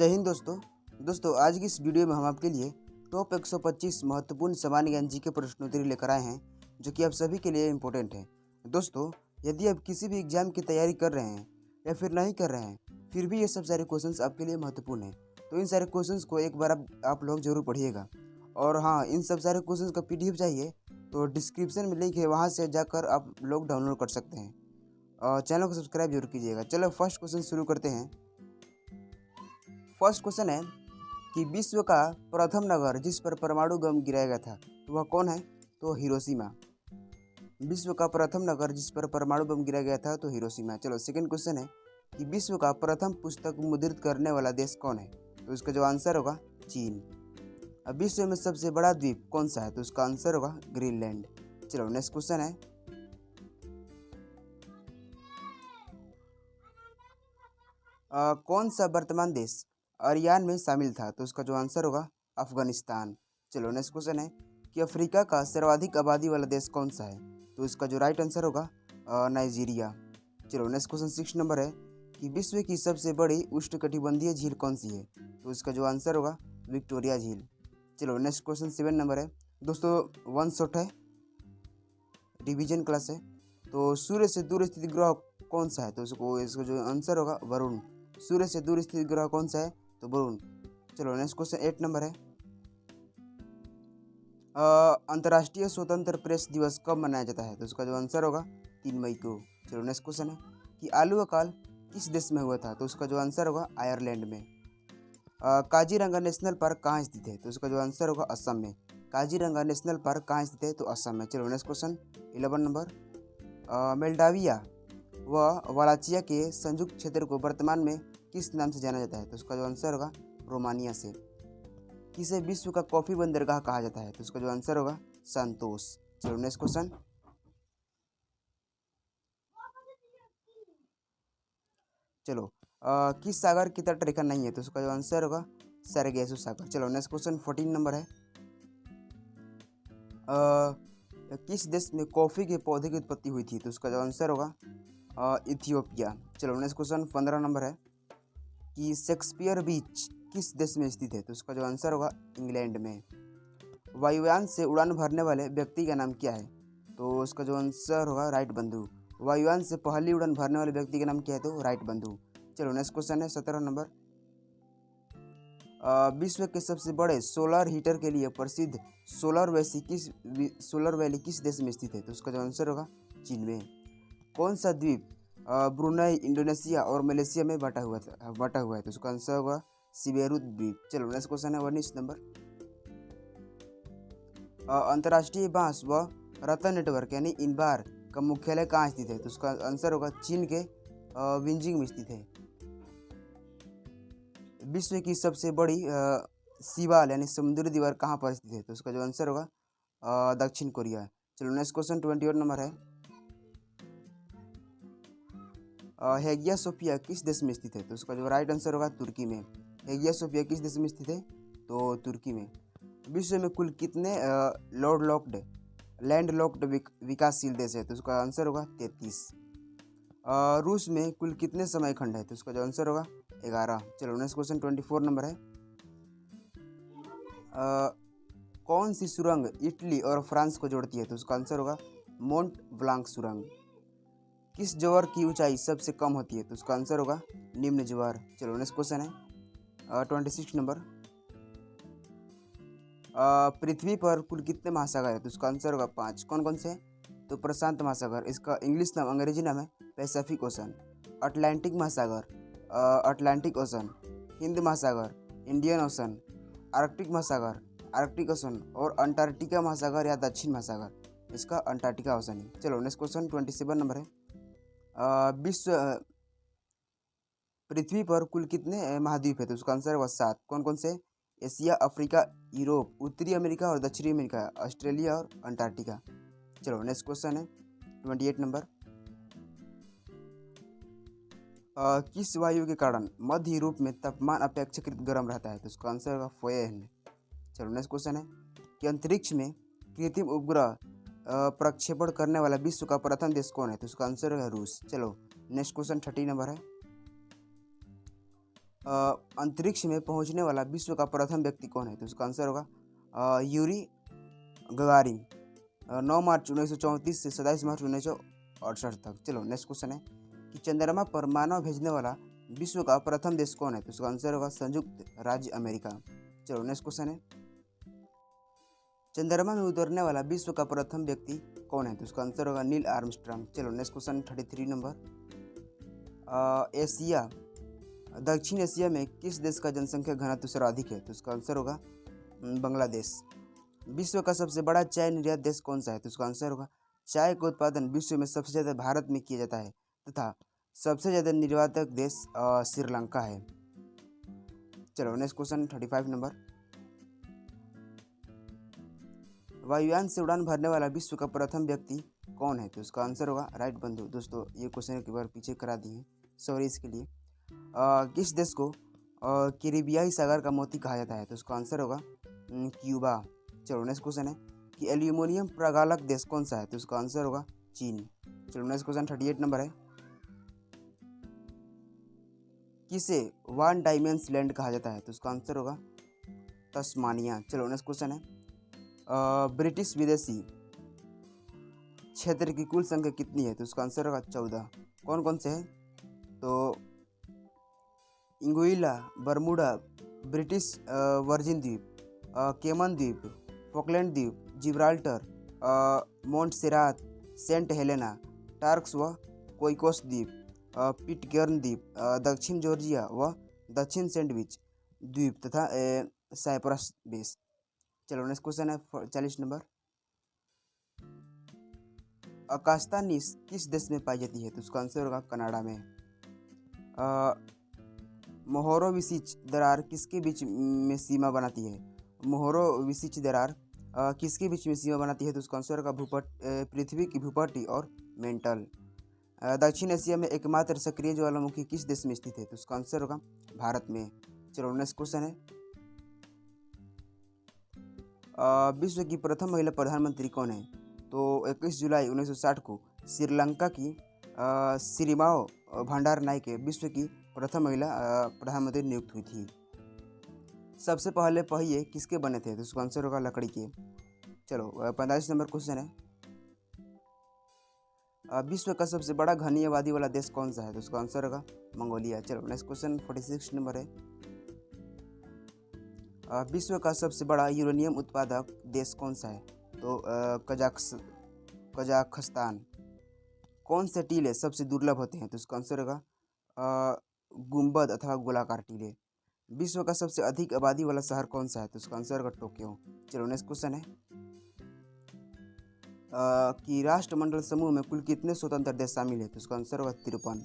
जय हिंद दोस्तों आज की इस वीडियो में हम आपके लिए टॉप 125 महत्वपूर्ण सामान्य ज्ञान जी के प्रश्नोत्तरी लेकर आए हैं जो कि आप सभी के लिए इम्पोर्टेंट है। दोस्तों, यदि आप किसी भी एग्जाम की तैयारी कर रहे हैं या फिर नहीं कर रहे हैं, फिर भी ये सब सारे क्वेश्चंस आपके लिए महत्वपूर्ण हैं, तो इन सारे क्वेश्चंस को एक बार आप लोग जरूर पढ़िएगा। और हाँ, इन सब सारे क्वेश्चंस का PDF चाहिए तो डिस्क्रिप्शन में लिंक है, वहाँ से जाकर आप लोग डाउनलोड कर सकते हैं। और चैनल को सब्सक्राइब जरूर कीजिएगा। चलो फर्स्ट क्वेश्चन शुरू करते हैं। फर्स्ट क्वेश्चन है कि विश्व का प्रथम नगर जिस पर परमाणु बम गिराया गया था तो वह कौन है? तो हिरोशिमा। विश्व का प्रथम नगर जिस पर परमाणु बम गिराया गया था तो हिरोशिमा। चलो सेकंड क्वेश्चन है कि विश्व का प्रथम पुस्तक मुद्रित करने वाला देश कौन है? तो इसका जो आंसर होगा चीन। अब विश्व में सबसे बड़ा द्वीप कौन सा है? तो उसका आंसर होगा ग्रीनलैंड। चलो नेक्स्ट क्वेश्चन है कौन सा वर्तमान देश अरियान में शामिल था? तो उसका जो आंसर होगा अफगानिस्तान। चलो नेक्स्ट क्वेश्चन है कि अफ्रीका का सर्वाधिक आबादी वाला देश कौन सा है? तो इसका जो राइट आंसर होगा नाइजीरिया। चलो नेक्स्ट क्वेश्चन 6 नंबर है कि विश्व की सबसे बड़ी उष्णकटिबंधीय झील कौन सी है? तो इसका जो आंसर होगा विक्टोरिया झील। चलो नेक्स्ट क्वेश्चन 7 नंबर है। दोस्तों वन शॉट है, रिवीजन क्लास है। तो सूर्य से दूर स्थित ग्रह कौन सा है? तो इसका जो आंसर होगा वरुण। सूर्य से दूर स्थित ग्रह कौन सा है? तो वरुण। चलो नेक्स्ट क्वेश्चन 8 नंबर है। अंतर्राष्ट्रीय स्वतंत्र प्रेस दिवस कब मनाया जाता है? तो इसका जो आंसर होगा 3 मई को। चलो नेक्स्ट क्वेश्चन है कि आलू अकाल किस देश में हुआ था? तो उसका जो आंसर होगा आयरलैंड में। काजीरंगा नेशनल पार्क कहाँ स्थित है? तो इसका जो आंसर होगा असम में। काजीरंगा नेशनल पार्क कहाँ स्थित है? तो असम में। चलो नेक्स्ट क्वेश्चन 11 नंबर। मोल्डाविया व वालाचिया के संयुक्त क्षेत्र को वर्तमान में किस नाम से जाना जाता है? तो उसका जो आंसर होगा रोमानिया से। किसे विश्व का कॉफी बंदरगाह कहा जाता है? तो उसका जो आंसर होगा संतोष। चलो नेक्स्ट क्वेश्चन। चलो किस सागर की तट रेखा नहीं है? तो उसका जो आंसर होगा सरगेसु सागर। चलो नेक्स्ट क्वेश्चन 14 नंबर है। किस देश में कॉफ़ी के पौधे की उत्पत्ति हुई थी? तो उसका जो आंसर होगा इथियोपिया। चलो नेक्स्ट क्वेश्चन 15 नंबर है कि शेक्सपियर बीच किस देश में स्थित है? तो उसका जो आंसर होगा इंग्लैंड में। वायुयान से उड़ान भरने वाले व्यक्ति का नाम क्या है? तो उसका जो आंसर होगा राइट बंधु। वायुयान से पहली उड़ान भरने वाले व्यक्ति का नाम क्या है? तो राइट बंधु। चलो नेक्स्ट क्वेश्चन है 17 नंबर। विश्व के सबसे बड़े सोलर हीटर के लिए प्रसिद्ध सोलर वैली किस देश में स्थित है? तो उसका जो आंसर होगा चीन में। कौन सा द्वीप ब्रुनई, इंडोनेशिया और मलेशिया में बटा हुआ है? तो उसका आंसर होगा सिबेरू द्वीप। चलो नेक्स्ट क्वेश्चन है 19 नंबर। अंतर्राष्ट्रीय बांस व रतन नेटवर्क यानी इनबार का मुख्यालय कहाँ स्थित है? तो उसका आंसर होगा चीन के विंजिंग में स्थित है। विश्व की सबसे बड़ी सीवाल यानी समुद्री दीवार कहाँ पर स्थित है? तो उसका जो आंसर होगा दक्षिण कोरिया। चलो नेक्स्ट क्वेश्चन 21 नंबर है। हेगिया सोफिया किस देश में स्थित है? तो उसका जो राइट आंसर होगा तुर्की में। हेगिया सोफिया किस देश में स्थित है? तो तुर्की में। विश्व में कुल कितने लैंड लॉक्ड विकासशील देश है? तो उसका आंसर होगा 33। रूस में कुल कितने समय खंड है? तो उसका जो आंसर होगा 11। चलो नेक्स्ट क्वेश्चन 24 नंबर है। कौन सी सुरंग इटली और फ्रांस को जोड़ती है? तो उसका आंसर होगा मोंट ब्लांक सुरंग। किस ज्वार की ऊंचाई सबसे कम होती है? तो उसका आंसर होगा निम्न ज्वार। चलो नेक्स्ट क्वेश्चन है 26 नंबर। पृथ्वी पर कुल कितने महासागर है? तो उसका आंसर होगा 5। कौन कौन से? तो प्रशांत महासागर, इसका इंग्लिश नाम अंग्रेजी नाम है पैसिफिक ओशन। अटलांटिक महासागर, अटलांटिक ओशन। हिंद महासागर, इंडियन ओशन। आर्कटिक महासागर, आर्कटिक ओशन। और अंटार्कटिका महासागर या दक्षिण महासागर, इसका अंटार्कटिका ओशन है। चलो नेक्स्ट क्वेश्चन 27 नंबर है। पृथ्वी पर कुल कितने महाद्वीप है? तो उसका आंसर होगा 7। कौन कौन से? एशिया, अफ्रीका, यूरोप, उत्तरी अमेरिका और दक्षिणी अमेरिका, ऑस्ट्रेलिया और अंटार्कटिका। चलो नेक्स्ट क्वेश्चन है 28 नंबर। किस वायु के कारण मध्य यूरोप में तापमान अपेक्षाकृत गर्म रहता है? तो उसका आंसर होगा फोएन। चलो नेक्स्ट क्वेश्चन है कि अंतरिक्ष में कृत्रिम उपग्रह प्रक्षेपण करने वाला विश्व का प्रथम देश कौन है? तो उसका आंसर है रूस। चलो नेक्स्ट क्वेश्चन 30 नंबर है। अंतरिक्ष में पहुंचने वाला विश्व का प्रथम व्यक्ति कौन है? तो उसका आंसर होगा यूरी गगारिन। 9 मार्च 1934 से 27 मार्च 1968 तक। चलो नेक्स्ट क्वेश्चन है कि चंद्रमा पर मानव भेजने वाला विश्व का प्रथम देश कौन है? तो उसका आंसर होगा संयुक्त राज्य अमेरिका। चलो नेक्स्ट क्वेश्चन है चंद्रमा में उतरने वाला विश्व का प्रथम व्यक्ति कौन है? तो उसका आंसर होगा नील आर्मस्ट्रांग। चलो नेक्स्ट क्वेश्चन 33 नंबर। एशिया दक्षिण एशिया में किस देश का जनसंख्या घनत्व सर्वाधिक है? तो उसका आंसर होगा बांग्लादेश। विश्व का सबसे बड़ा चाय निर्यात देश कौन सा है? तो उसका आंसर होगा चाय का उत्पादन विश्व में सबसे ज़्यादा भारत में किया जाता है तथा सबसे ज़्यादा निर्यातक देश श्रीलंका है। चलो नेक्स्ट क्वेश्चन 35 नंबर। वायुयान से उड़ान भरने वाला विश्व का प्रथम व्यक्ति कौन है? तो उसका आंसर होगा राइट बंधु। दोस्तों ये क्वेश्चन एक बार पीछे करा दिए, सॉरी इसके लिए। किस देश को कैरिबियाई सागर का मोती कहा जाता है? तो उसका आंसर होगा क्यूबा। चलो नेक्स्ट क्वेश्चन है कि एल्यूमिनियम प्रगालक देश कौन सा है? तो उसका आंसर होगा चीन। चलो नेक्स्ट क्वेश्चन 38 नंबर है। किसे वन डायमेंस लैंड कहा जाता है? तो उसका आंसर होगा तस्मानिया। चलो नेक्स्ट क्वेश्चन है ब्रिटिश विदेशी क्षेत्र की कुल संख्या कितनी है? तो उसका आंसर होगा 14। कौन कौन से हैं? तो इंगुइला, बर्मुडा, ब्रिटिश वर्जिन द्वीप, केमन द्वीप, फॉकलैंड द्वीप, जिब्राल्टर, मोंटसेरात, सेंट हेलेना, टार्क्स व कोइकोस द्वीप, पिटकेर्न द्वीप, दक्षिण जॉर्जिया व दक्षिण सैंडविच द्वीप तथा साइप्रस बेस। चलो नेक्स्ट क्वेश्चन है 40 नंबर। अकास्तानीस किस देश में पाई जाती है? तो उसका आंसर होगा कनाडा में। मोहोरोविसिच दरार किसके बीच में सीमा बनाती है? मोहोरोविसिच दरार किसके बीच में सीमा बनाती है? तो उसका आंसर होगा पृथ्वी की भूपट्टी और मेंटल। दक्षिण एशिया में एकमात्र सक्रिय ज्वालामुखी किस देश में स्थित है? तो उसका आंसर होगा भारत में। चलो नेक्स्ट क्वेश्चन है विश्व की प्रथम महिला प्रधानमंत्री कौन है? तो 21 जुलाई 1960 को श्रीलंका की सिरिमाओ भंडारनायके विश्व की प्रथम महिला प्रधानमंत्री नियुक्त हुई थी। सबसे पहले पहिए किसके बने थे? तो उसका आंसर होगा लकड़ी के। चलो 45 नंबर क्वेश्चन है विश्व का सबसे बड़ा घनी आबादी वाला देश कौन सा है? तो उसका आंसर होगा मंगोलिया। चलो नेक्स्ट क्वेश्चन 46 नंबर है विश्व का सबसे बड़ा यूरेनियम उत्पादक देश कौन सा है? तो कजाखस्तान। कौन से टीले सबसे दुर्लभ होते हैं? तो उसका आंसर होगा गुंबद अथवा गोलाकार टीले। विश्व का सबसे अधिक आबादी वाला शहर कौन सा है? तो उसका आंसर होगा टोक्यो। चलो नेक्स्ट क्वेश्चन है कि राष्ट्रमंडल समूह में कुल कितने स्वतंत्र देश शामिल है? तो उसका आंसर होगा 53।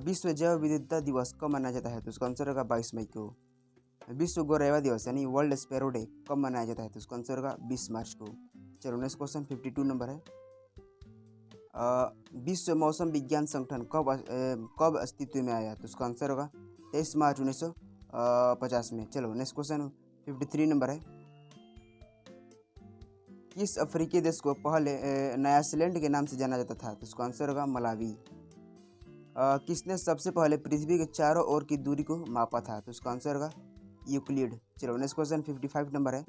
विश्व जैव विविधता दिवस कब मनाया जाता है? तो उसका आंसर होगा 22 मई को। विश्व गोरेवा दिवस यानी वर्ल्ड स्पैरो डे कब मनाया जाता है? तो उसका आंसर होगा 20 मार्च को। चलो नेक्स्ट क्वेश्चन 52 नंबर है विश्व मौसम विज्ञान संगठन कब अस्तित्व में आया? तो उसका आंसर होगा 23 मार्च 1950 में। चलो नेक्स्ट क्वेश्चन 53 नंबर है किस अफ्रीकी देश को पहले न्याजीलैंड के नाम से जाना जाता था? तो उसका आंसर होगा मलावी। किसने सबसे पहले पृथ्वी के चारों ओर की दूरी को मापा था? तो उसका आंसर होगा यूक्लिड। चलो नेक्स्ट क्वेश्चन 55 नंबर है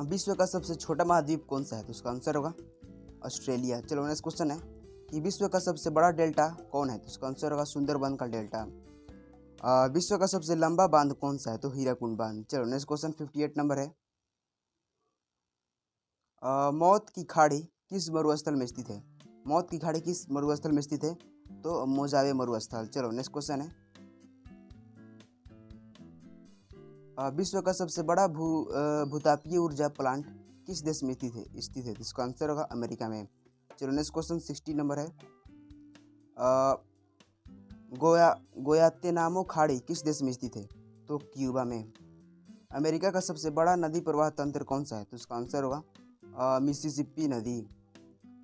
विश्व का सबसे छोटा महाद्वीप कौन सा है? तो उसका आंसर होगा ऑस्ट्रेलिया। चलो नेक्स्ट क्वेश्चन है कि विश्व का सबसे बड़ा डेल्टा कौन है? तो उसका आंसर होगा सुंदरबन का डेल्टा। विश्व का सबसे लंबा बांध कौन सा है? तो हीराकुंड बांध। चलो नेक्स्ट क्वेश्चन 58 नंबर है मौत की खाड़ी किस मरुस्थल में स्थित है? मौत की खाड़ी किस मरुस्थल में स्थित है? तो मोजावे मरुस्थल। चलो नेक्स्ट क्वेश्चन है विश्व का सबसे बड़ा भूतापीय ऊर्जा प्लांट किस देश में स्थित है? इसका आंसर होगा अमेरिका में। चलो नेक्स्ट क्वेश्चन 60 नंबर है गोयातेनामो खाड़ी किस देश में स्थित है? तो क्यूबा में। अमेरिका का सबसे बड़ा नदी प्रवाह तंत्र कौन सा है? तो उसका आंसर होगा मिसिसिपी नदी।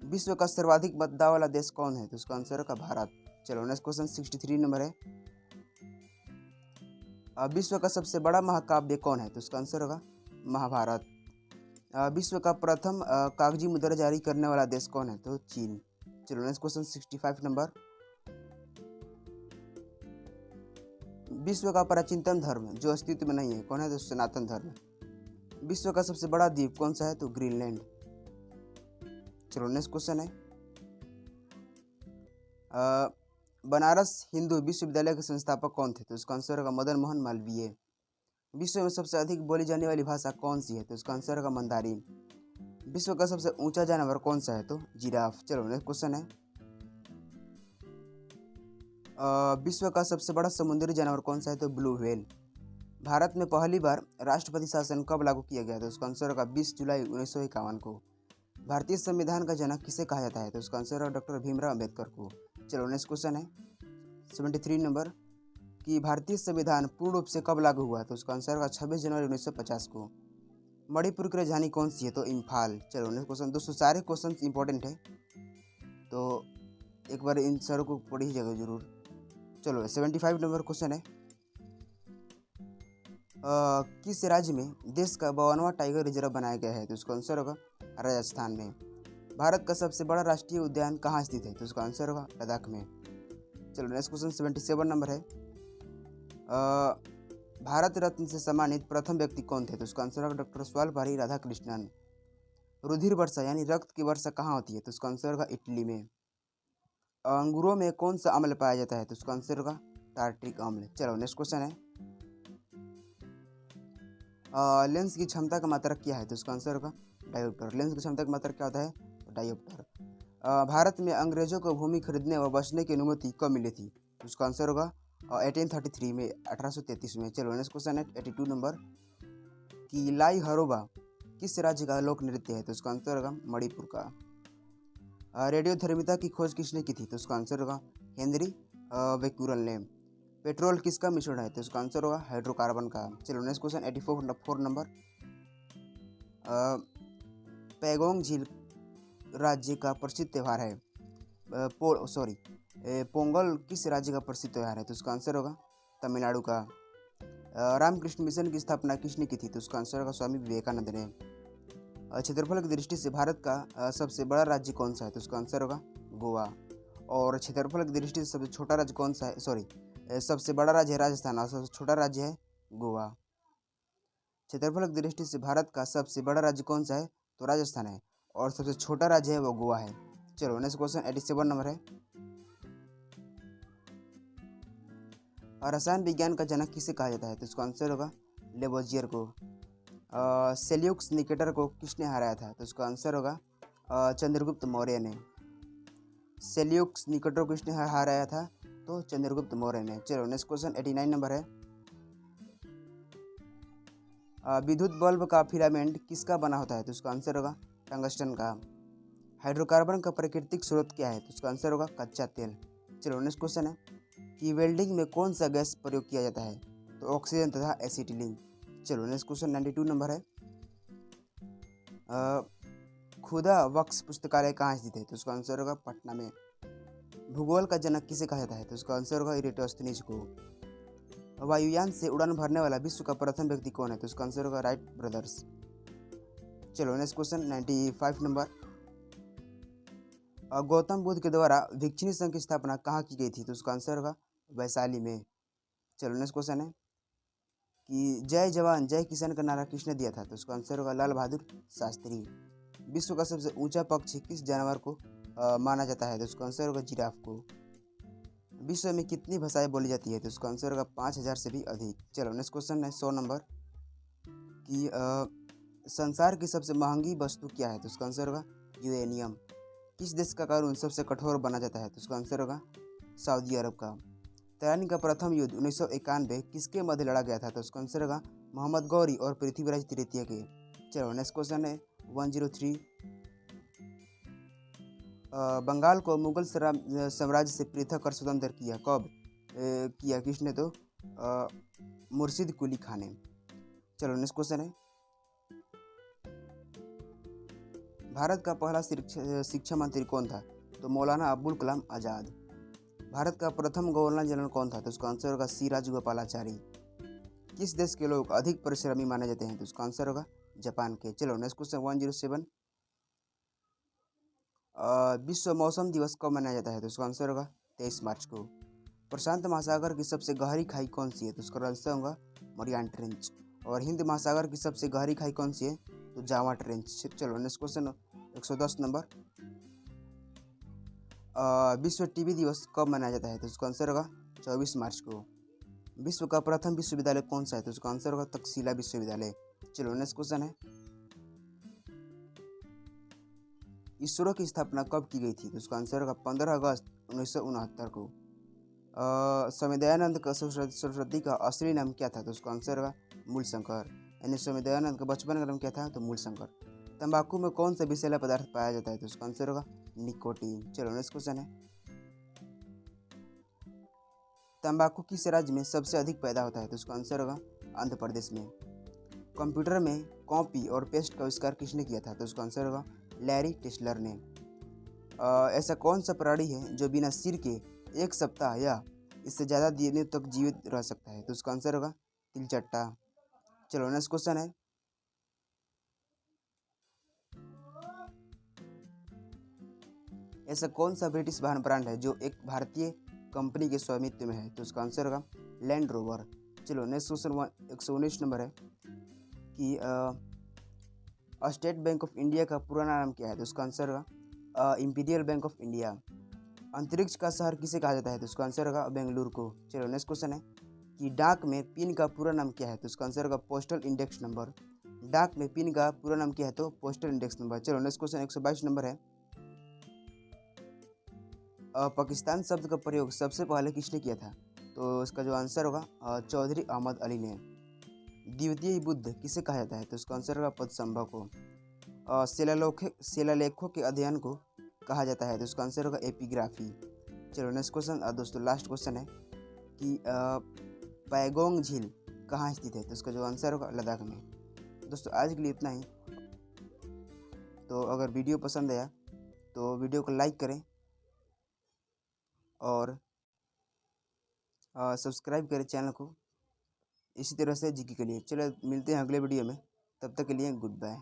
विश्व का सर्वाधिक मतदाता वाला देश कौन है? तो उसका आंसर होगा भारत। चलो नेक्स्ट क्वेश्चन 63 नंबर है विश्व का सबसे बड़ा महाकाव्य कौन है? तो उसका आंसर होगा महाभारत। विश्व का प्रथम कागजी मुद्रा जारी करने वाला देश कौन है? तो चीन। चलो नेक्स्ट क्वेश्चन 65 नंबर विश्व का प्राचीनतम धर्म जो अस्तित्व में नहीं है कौन है? तो सनातन धर्म। विश्व का सबसे बड़ा द्वीप कौन सा है? तो ग्रीनलैंड। चलो नेक्स्ट क्वेश्चन है, बनारस हिंदू विश्वविद्यालय के संस्थापक कौन थे? तो इसका आंसर होगा मदन मोहन मालवीय। विश्व में सबसे अधिक बोली जाने वाली भाषा कौन सी है? तो इसका आंसर होगा मंदारिन। विश्व का सबसे ऊंचा जानवर कौन सा है? तो जिराफ। चलो नेक्स्ट क्वेश्चन है, विश्व का सबसे बड़ा समुद्री जानवर कौन सा है? तो ब्लू व्हेल। भारत में पहली बार राष्ट्रपति शासन कब लागू किया गया? तो उसका आंसर होगा 20 जुलाई 1951 को। भारतीय संविधान का जनक किसे कहा जाता है? तो उसका आंसर होगा डॉक्टर भीमराव अम्बेडकर को। चलो नेक्स्ट क्वेश्चन है 73 नंबर, कि भारतीय संविधान पूर्ण रूप से कब लागू हुआ? तो उसका आंसर होगा 26 जनवरी 1950 को। मणिपुर की राजधानी कौन सी है? तो इम्फाल। चलो नेक्स्ट क्वेश्चन। दोस्तों सारे क्वेश्चन इंपॉर्टेंट है तो एक बार इन सारों को पढ़िएगा जरूर। चलो 75 नंबर क्वेश्चन है, किस राज्य में देश का 52वां टाइगर रिजर्व बनाया गया है? तो उसका आंसर होगा राजस्थान में। भारत का सबसे बड़ा राष्ट्रीय उद्यान कहाँ स्थित है? तो उसका आंसर होगा लद्दाख में। चलो नेक्स्ट क्वेश्चन 77 नंबर है, भारत रत्न से सम्मानित प्रथम व्यक्ति कौन थे? तो उसका आंसर होगा डॉक्टर सर्वपल्ली राधाकृष्णन। रुधिर वर्षा यानी रक्त की वर्षा कहाँ होती है? तो उसका आंसर होगा इटली में। अंगूरों में कौन सा अम्ल पाया जाता है? तो उसका आंसर होगा टार्ट्रिक अम्ल। चलो नेक्स्ट क्वेश्चन है, लेंस की क्षमता का मात्रक क्या है? तो उसका आंसर होगा डायोप्टर। लेंस की क्षमता का मात्रक क्या होता है? तो डायोप्टर। भारत में अंग्रेजों को भूमि खरीदने व बचने की अनुमति कब मिली थी? तो उसका आंसर होगा 1833 में, 1833 में। चलो नेक्स्ट क्वेश्चन है 82 नंबर, कि लाई हरोबा किस राज्य का लोक नृत्य है? तो उसका आंसर होगा मणिपुर का। रेडियोधर्मिता की खोज किसने की थी? तो उसका आंसर होगा हेनरी बेक्यूरल ने। पेट्रोल किसका मिश्रण है? तो उसका आंसर होगा हाइड्रोकार्बन का। चलो नेक्स्ट क्वेश्चन 84 नंबर, पैगोंग झील राज्य का प्रसिद्ध त्यौहार है? पोंगल किस राज्य का प्रसिद्ध त्यौहार है? तो उसका आंसर होगा तमिलनाडु का। रामकृष्ण मिशन की स्थापना किसने की थी? तो उसका आंसर होगा स्वामी विवेकानंद ने। क्षेत्रफल की दृष्टि से भारत का सबसे बड़ा राज्य कौन सा है? तो उसका आंसर होगा गोवा। और क्षेत्रफल की दृष्टि से सबसे छोटा राज्य कौन सा है? सबसे बड़ा राज्य है राजस्थान और सबसे छोटा राज्य है गोवा। क्षेत्रफल की दृष्टि से भारत का सबसे बड़ा राज्य कौन सा है? तो राजस्थान है और सबसे छोटा राज्य है वो गोवा है। चलो नेक्स्ट क्वेश्चन 87 नंबर है, रसायन विज्ञान का जनक किसे कहा जाता है? तो इसका आंसर होगा लेबोजियर को। सेल्यूकस निकेटर को किसने हराया था? तो इसका आंसर होगा चंद्रगुप्त मौर्य ने। सेल्यूकस निकेटर को किसने हराया था? तो चंद्रगुप्त मौर्य ने। चलो नेक्स्ट क्वेश्चन 89 नंबर है, विद्युत बल्ब का फिलामेंट किसका बना होता है? तो उसका आंसर होगा टंगस्टन का। हाइड्रोकार्बन का प्राकृतिक स्रोत क्या है? तो उसका आंसर होगा कच्चा तेल। चलो नेक्स्ट क्वेश्चन है, कि वेल्डिंग में कौन सा गैस प्रयोग किया जाता है? तो ऑक्सीजन तथा एसिटिलीन। चलो नेक्स्ट क्वेश्चन 92 नंबर है, खुदा वक्स पुस्तकालय कहाँ स्थित है? तो उसका आंसर होगा पटना में। भूगोल का जनक किसे कहा जाता है? तो उसका आंसर होगा इरेटोस्थनीज को। वायुयान से उड़ान भरने वाला विश्व का प्रथम व्यक्ति कौन है? तो उसका आंसर होगा राइट ब्रदर्स। चलो next question 95 number, Gautam Buddha के द्वारा भिक्षुणी संघ की स्थापना कहाँ की गई थी? तो उसका आंसर होगा वैशाली में। चलो नेक्स्ट क्वेश्चन है, कि जय जवान जय किसान का नारा किसने दिया था? तो उसका आंसर होगा लाल बहादुर शास्त्री। विश्व का सबसे ऊंचा पक्षी किस जानवर को माना जाता है? तो उसका आंसर होगा जिराफ को। विश्व में कितनी भाषाएं बोली जाती है? तो उसका आंसर होगा 5000 से भी अधिक। चलो नेक्स्ट क्वेश्चन है 100 नंबर, कि संसार की सबसे महंगी वस्तु क्या है? तो उसका आंसर होगा यूरेनियम। किस देश का कानून सबसे कठोर बना जाता है? तो उसका आंसर होगा सऊदी अरब का। तैरानी का प्रथम युद्ध 1991 किसके मध्य लड़ा गया था? तो उसका आंसर होगा मोहम्मद गौरी और पृथ्वीराज तृतीय के। चलो नेक्स्ट क्वेश्चन है 103, बंगाल को मुगल साम्राज्य से पृथक कर स्वतंत्र किया कब किया किसने? तो मुर्शिद कुली खान ने। चलो नेक्स्ट क्वेश्चन है, भारत का पहला शिक्षा मंत्री कौन था? तो मौलाना अबुल कलाम आज़ाद। भारत का प्रथम गवर्नर जनरल कौन था? तो उसका आंसर होगा सी राजगोपालाचारी। किस देश के लोग अधिक परिश्रमी माने जाते हैं? तो उसका आंसर होगा जापान के। चलो नेक्स्ट क्वेश्चन 107, विश्व मौसम दिवस कब मनाया जाता है? तो उसका आंसर होगा 23 मार्च को। प्रशांत महासागर की सबसे गहरी खाई कौन सी है? तो उसका आंसर होगा मरियाना ट्रेंच। और हिंद महासागर की सबसे गहरी खाई कौन सी है? तो जावा ट्रेंच। चलो नेक्स्ट क्वेश्चन 110 नंबर। विश्व टीबी दिवस कब मनाया जाता है? तो उसका आंसर होगा 24 मार्च को। विश्व का प्रथम विश्वविद्यालय कौन सा है? तो उसका आंसर होगा तक्षशिला विश्वविद्यालय। चलो नेक्स्ट क्वेश्चन है, इसरो की स्थापना कब की गई थी? तो उसका आंसर होगा 15 अगस्त 1969 को। स्वामी दयानंद का सरस्वती का असली नाम क्या था? तो उसका आंसर होगा मूलशंकर। यानी स्वामी दयानंद का बचपन का नाम क्या था? तो मूलशंकर। तंबाकू में कौन सा विषैला पदार्थ पाया जाता है? तो उसका आंसर होगा निकोटीन। चलो नेक्स्ट क्वेश्चन है, तंबाकू किस राज्य में सबसे अधिक पैदा होता है? तो उसका आंसर होगा आंध्र प्रदेश में। कंप्यूटर में कॉपी और पेस्ट का आविष्कार किसने किया था? तो उसका आंसर होगा लैरी टेस्लर ने। ऐसा कौन सा प्राणी है जो बिना सिर के 1 सप्ताह या इससे ज़्यादा दिनों तक जीवित रह सकता है? तो उसका आंसर होगा तिलचट्टा। चलो नेक्स्ट क्वेश्चन है, ऐसा कौन सा ब्रिटिश वाहन ब्रांड है जो एक भारतीय कंपनी के स्वामित्व में है? तो उसका आंसर होगा लैंड रोवर। चलो नेक्स्ट क्वेश्चन 119 नंबर है कि स्टेट बैंक ऑफ इंडिया का पुराना नाम क्या है? तो उसका आंसर होगा इंपीरियल बैंक ऑफ इंडिया। अंतरिक्ष का शहर किसे कहा जाता है? तो उसका आंसर होगा बेंगलुरु को। चलो नेक्स्ट क्वेश्चन है कि डाक में पिन का पूरा नाम क्या है? तो उसका आंसर होगा पोस्टल इंडेक्स नंबर। डाक में पिन का पूरा नाम क्या है? तो पोस्टल इंडेक्स नंबर। चलो नेक्स्ट क्वेश्चन 122 नंबर है, पाकिस्तान शब्द का प्रयोग सबसे पहले किसने किया था? तो इसका जो आंसर होगा चौधरी अहमद अली ने। द्वितीय बुद्ध किसे कहा जाता है? तो इसका आंसर होगा पद्मसंभव को। शिलालेखों के अध्ययन को कहा जाता है? तो इसका आंसर होगा एपिग्राफी। चलो नेक्स्ट क्वेश्चन दोस्तों लास्ट क्वेश्चन है कि पैगोंग झील कहाँ स्थित है? तो इसका जो आंसर होगा लद्दाख में। दोस्तों आज के लिए इतना ही। तो अगर वीडियो पसंद आया तो वीडियो को लाइक करें और सब्सक्राइब करें चैनल को, इसी तरह से जीके के लिए। चलो मिलते हैं अगले वीडियो में, तब तक के लिए गुड बाय।